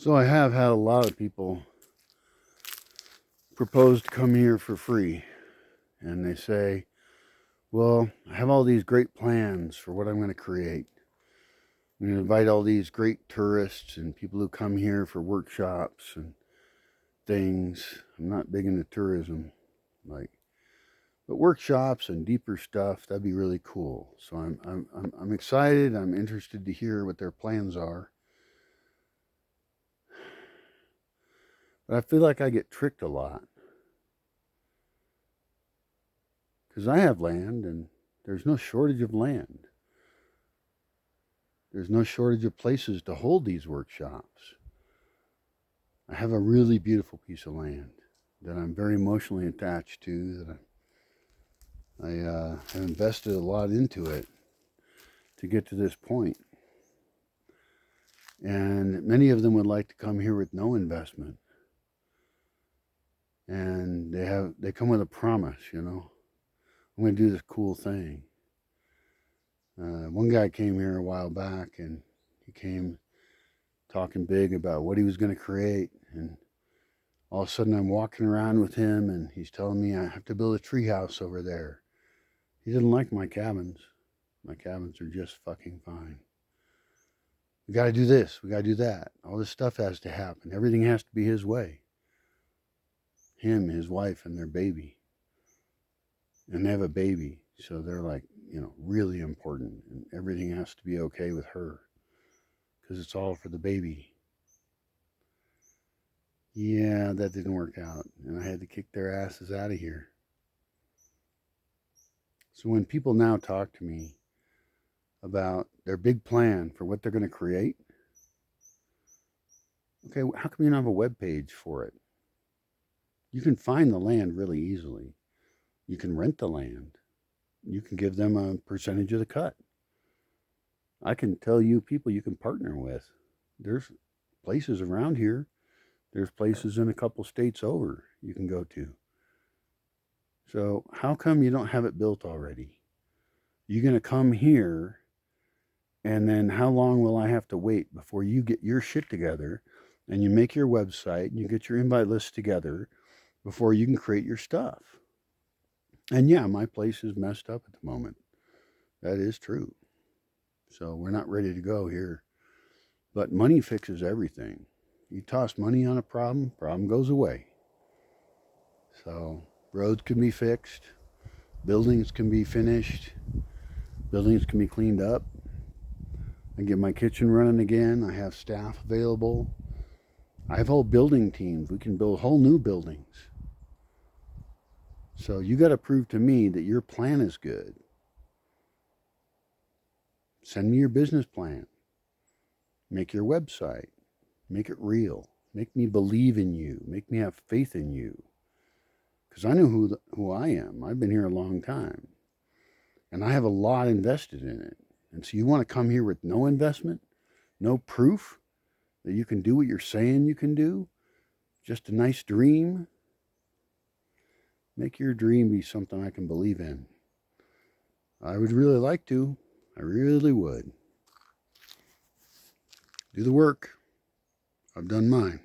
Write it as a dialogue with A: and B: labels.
A: So I have had a lot of people propose to come here for free. And they say, well, I have all these great plans for what I'm going to create. I'm going to invite all these great tourists and people who come here for workshops and things. I'm not big into tourism, but workshops and deeper stuff, that'd be really cool. So I'm excited. I'm interested to hear what their plans are. But I feel like I get tricked a lot. Because I have land, and there's no shortage of land. There's no shortage of places to hold these workshops. I have a really beautiful piece of land that I'm very emotionally attached to, that I have invested a lot into it to get to this point. And many of them would like to come here with no investment. And they come with a promise, I'm going to do this cool thing. One guy came here a while back, and he came talking big about what he was going to create. And all of a sudden I'm walking around with him, and he's telling me I have to build a tree house over there. He didn't like my cabins. My cabins are just fucking fine. We got to do this. We got to do that. All this stuff has to happen. Everything has to be his way. Him, his wife, and their baby. And they have a baby. So they're like, really important. And everything has to be okay with her. Because it's all for the baby. Yeah, that didn't work out. And I had to kick their asses out of here. So when people now talk to me about their big plan for what they're going to create, okay, how come you don't have a web page for it? You can find the land really easily. You can rent the land. You can give them a percentage of the cut. I can tell you people you can partner with. There's places around here. There's places in a couple states over you can go to. So how come you don't have it built already? You're going to come here, and then how long will I have to wait before you get your shit together and you make your website and you get your invite list together before you can create your stuff? And yeah, my place is messed up at the moment. That is true. So we're not ready to go here. But money fixes everything. You toss money on a problem goes away. So roads can be fixed. Buildings can be finished. Buildings can be cleaned up. I get my kitchen running again. I have staff available. I have whole building teams. We can build whole new buildings. So you got to prove to me that your plan is good. Send me your business plan. Make your website. Make it real. Make me believe in you. Make me have faith in you. Because I know who I am. I've been here a long time. And I have a lot invested in it. And so you want to come here with no investment? No proof that you can do what you're saying you can do? Just a nice dream? Make your dream be something I can believe in. I would really like to. I really would. Do the work. I've done mine.